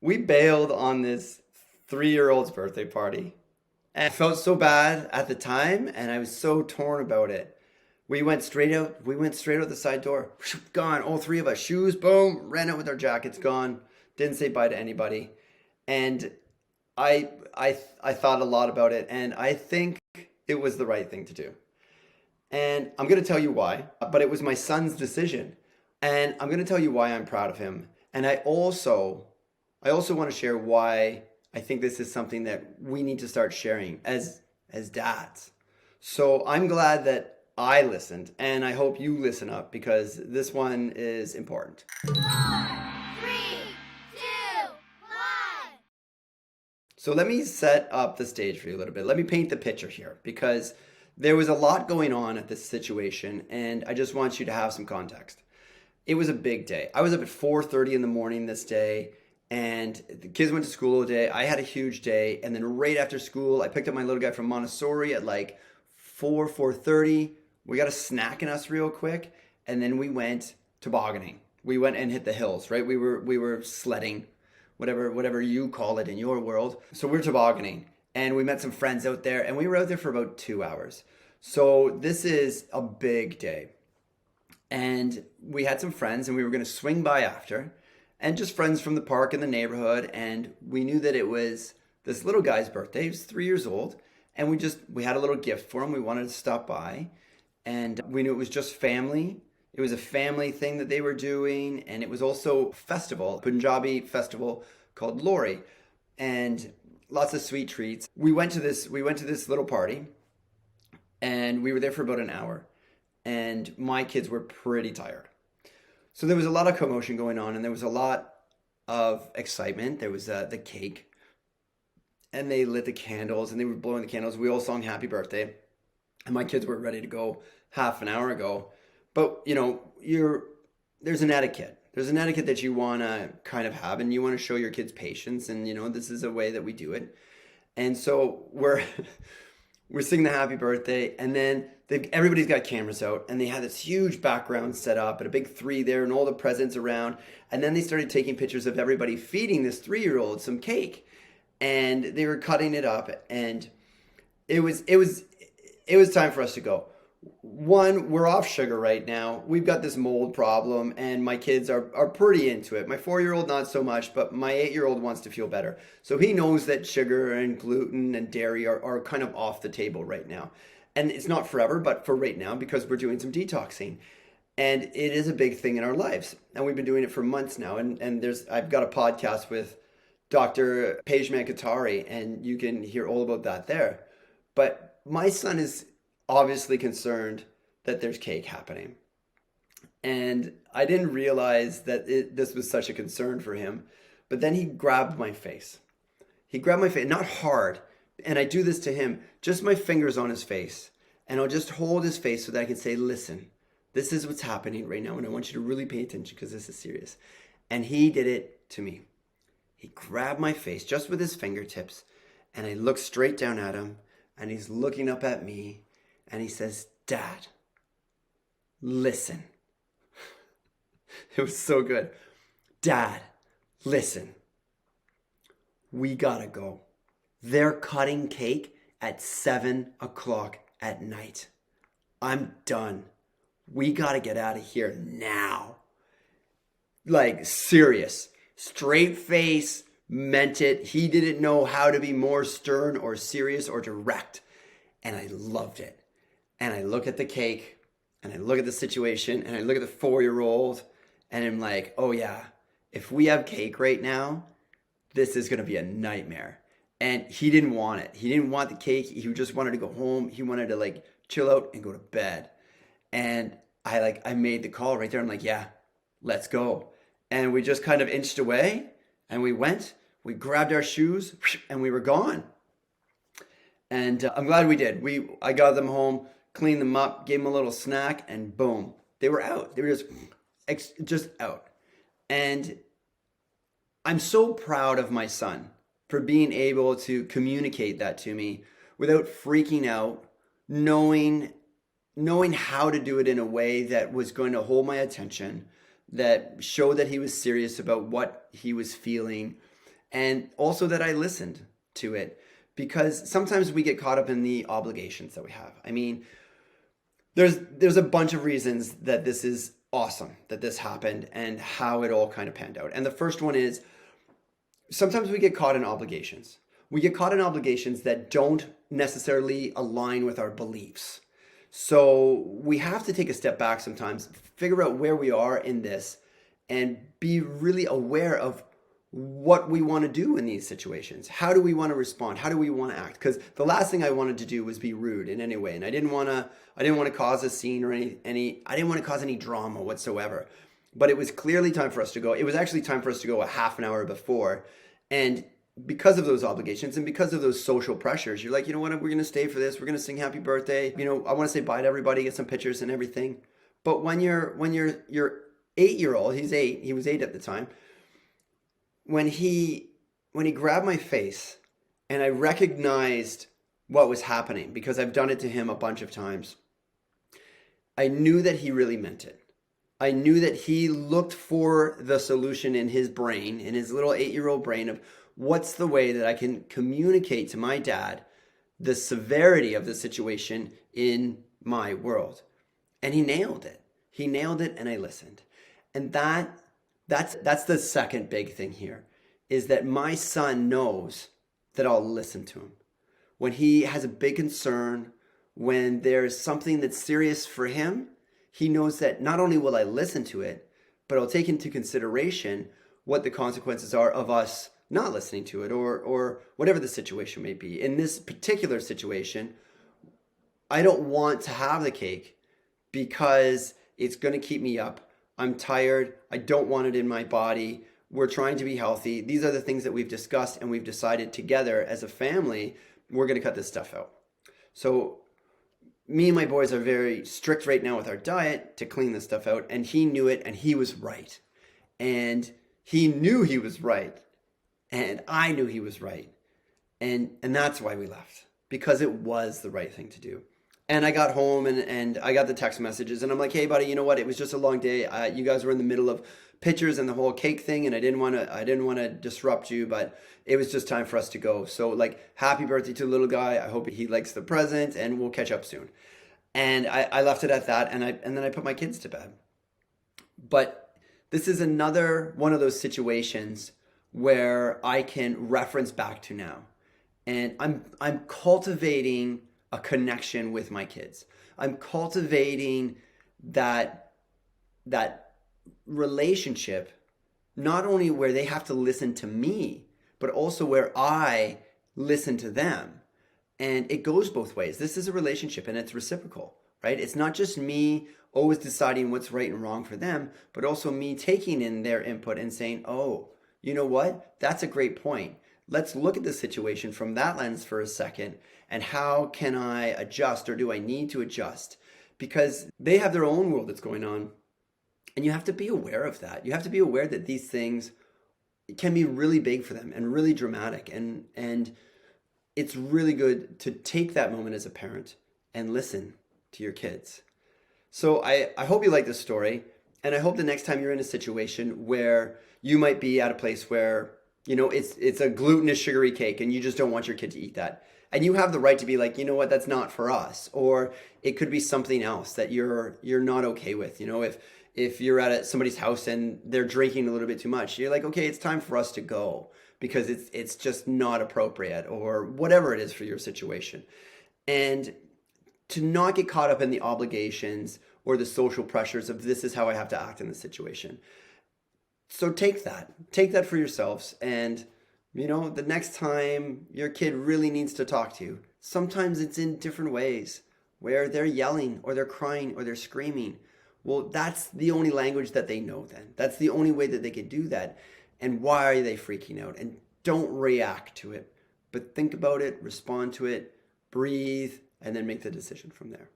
We bailed on this 3-year-old's birthday party. And I felt so bad at the time, and I was so torn about it. We went straight out the side door. Gone, all three of us. Shoes, boom, ran out with our jackets, gone. Didn't say bye to anybody. And I thought a lot about it, and I think it was the right thing to do. And I'm going to tell you why, but it was my son's decision. And I'm going to tell you why I'm proud of him. And I also want to share why I think this is something that we need to start sharing as dads. So I'm glad that I listened, and I hope you listen up because this one is important. 4, 3, 2, 1. So let me set up the stage for you a little bit. Let me paint the picture here because there was a lot going on at this situation, and I just want you to have some context. It was a big day. I was up at 4:30 in the morning this day, and the kids went to school all day. I had a huge day, and then right after school, I picked up my little guy from Montessori at like 4:30. We got a snack in us real quick, and then we went tobogganing. We went and hit the hills, right? We were sledding, whatever you call it in your world. So we're tobogganing, and we met some friends out there, and we were out there for about 2 hours. So this is a big day. And we had some friends, and we were going to swing by after, and just friends from the park in the neighborhood. And we knew that it was this little guy's birthday. He was 3 years old, and we had a little gift for him. We wanted to stop by, and we knew it was just family. It was a family thing that they were doing, and it was also a festival, a Punjabi festival called Lori, and lots of sweet treats. We went to this little party, and we were there for about an hour, and my kids were pretty tired. So there was a lot of commotion going on, and there was a lot of excitement. There was the cake, and they lit the candles, and they were blowing the candles. We all sang happy birthday, and my kids were ready to go half an hour ago. But, there's an etiquette. There's an etiquette that you want to kind of have, and you want to show your kids patience, and, this is a way that we do it. And so we're singing the happy birthday, and then everybody's got cameras out, and they had this huge background set up and a big 3 there and all the presents around. And then they started taking pictures of everybody feeding this 3-year-old some cake, and they were cutting it up, and it was time for us to go. One, we're off sugar right now. We've got this mold problem, and my kids are pretty into it. My 4-year-old, not so much, but my 8-year-old wants to feel better. So he knows that sugar and gluten and dairy are kind of off the table right now. And it's not forever, but for right now, because we're doing some detoxing. And it is a big thing in our lives. And we've been doing it for months now. And I've got a podcast with Dr. Pejman Katari, and you can hear all about that there. But my son is obviously concerned that there's cake happening. And I didn't realize that this was such a concern for him. But then he grabbed my face. Not hard. And I do this to him, just my fingers on his face. And I'll just hold his face so that I can say, listen, this is what's happening right now. And I want you to really pay attention because this is serious. And he did it to me. He grabbed my face just with his fingertips. And I looked straight down at him. And he's looking up at me. And he says, Dad, listen. It was so good. Dad, listen. We gotta go. They're cutting cake at 7 o'clock at night. I'm done. We gotta get out of here now. Like, serious. Straight face, meant it. He didn't know how to be more stern or serious or direct. And I loved it. And I look at the cake, and I look at the situation, and I look at the 4-year-old, and I'm like, oh yeah, if we have cake right now, this is going to be a nightmare. And he didn't want it. He didn't want the cake. He just wanted to go home. He wanted to chill out and go to bed. And I made the call right there. I'm like, yeah, let's go. And we just kind of inched away, and we we grabbed our shoes, and we were gone. And I'm glad we did. I got them home, cleaned them up, gave them a little snack, and boom, they were out. They were just out. And I'm so proud of my son for being able to communicate that to me without freaking out, knowing how to do it in a way that was going to hold my attention, that showed that he was serious about what he was feeling, and also that I listened to it, because sometimes we get caught up in the obligations that we have. I mean, there's a bunch of reasons that this is awesome that this happened and how it all kind of panned out. And the first one is, sometimes we get caught in obligations. We get caught in obligations that don't necessarily align with our beliefs. So we have to take a step back sometimes, figure out where we are in this, and be really aware of what we want to do in these situations. How do we want to respond? How do we want to act? Because the last thing I wanted to do was be rude in any way, and I didn't want to cause a scene or any I didn't want to cause any drama whatsoever. But it was clearly time for us to go. It was actually time for us to go a half an hour before, and because of those obligations and because of those social pressures, you're like, you know what, we're going to stay for this. We're going to sing happy birthday. You know, I want to say bye to everybody, get some pictures and everything. But when your 8-year-old, he's 8, he was 8 at the time, when he grabbed my face and I recognized what was happening, because I've done it to him a bunch of times, I knew that he really meant it. I knew that he looked for the solution in his brain, in his little 8-year-old brain, of what's the way that I can communicate to my dad the severity of the situation in my world. And he nailed it. He nailed it, and I listened. And that's the second big thing here, is that my son knows that I'll listen to him. When he has a big concern, when there's something that's serious for him, he knows that not only will I listen to it, but I'll take into consideration what the consequences are of us not listening to it, or whatever the situation may be. In this particular situation, I don't want to have the cake because it's going to keep me up. I'm tired. I don't want it in my body. We're trying to be healthy. These are the things that we've discussed, and we've decided together as a family, we're going to cut this stuff out. So me and my boys are very strict right now with our diet to clean this stuff out, and he knew it, and he was right. And he knew he was right. And I knew he was right. And that's why we left, because it was the right thing to do. And I got home and I got the text messages, and I'm like, hey buddy, you know what? It was just a long day. You guys were in the middle of pictures and the whole cake thing, and I didn't want to disrupt you, but it was just time for us to go. So like, happy birthday to the little guy. I hope he likes the present, and we'll catch up soon. And I left it at that, and then I put my kids to bed. But this is another one of those situations where I can reference back to now. And I'm cultivating a connection with my kids. I'm cultivating that relationship, not only where they have to listen to me, but also where I listen to them. And it goes both ways. This is a relationship, and it's reciprocal, right? It's not just me always deciding what's right and wrong for them, but also me taking in their input and saying, oh, you know what? That's a great point. Let's look at the situation from that lens for a second, and how can I adjust, or do I need to adjust? Because they have their own world that's going on, and you have to be aware of that. You have to be aware that these things can be really big for them and really dramatic, and it's really good to take that moment as a parent and listen to your kids. So I hope you like this story, and I hope the next time you're in a situation where you might be at a place where, you know, it's a glutinous sugary cake and you just don't want your kid to eat that. And you have the right to be like, you know what, that's not for us. Or it could be something else that you're not okay with. You know, if you're at somebody's house and they're drinking a little bit too much, you're like, okay, it's time for us to go because it's just not appropriate, or whatever it is for your situation. And to not get caught up in the obligations or the social pressures of this is how I have to act in this situation. So take that for yourselves. And, you know, the next time your kid really needs to talk to you, sometimes it's in different ways where they're yelling or they're crying or they're screaming. Well, that's the only language that they know then. That's the only way that they can do that. And why are they freaking out? And don't react to it, but think about it, respond to it, breathe, and then make the decision from there.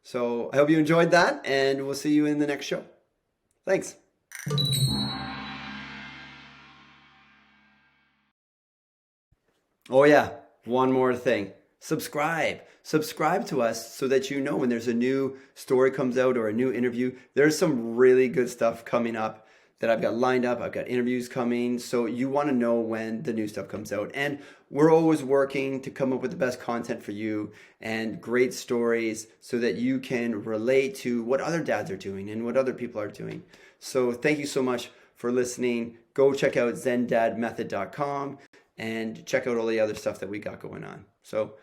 So I hope you enjoyed that, and we'll see you in the next show. Thanks. Oh yeah, one more thing. Subscribe to us so that you know when there's a new story comes out or a new interview. There's some really good stuff coming up that I've got lined up. I've got interviews coming. So you want to know when the new stuff comes out. And we're always working to come up with the best content for you and great stories so that you can relate to what other dads are doing and what other people are doing. So thank you so much for listening. Go check out ZenDadMethod.com and check out all the other stuff that we got going on. So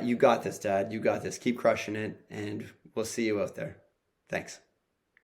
you got this, Dad. You got this. Keep crushing it, and we'll see you out there. Thanks.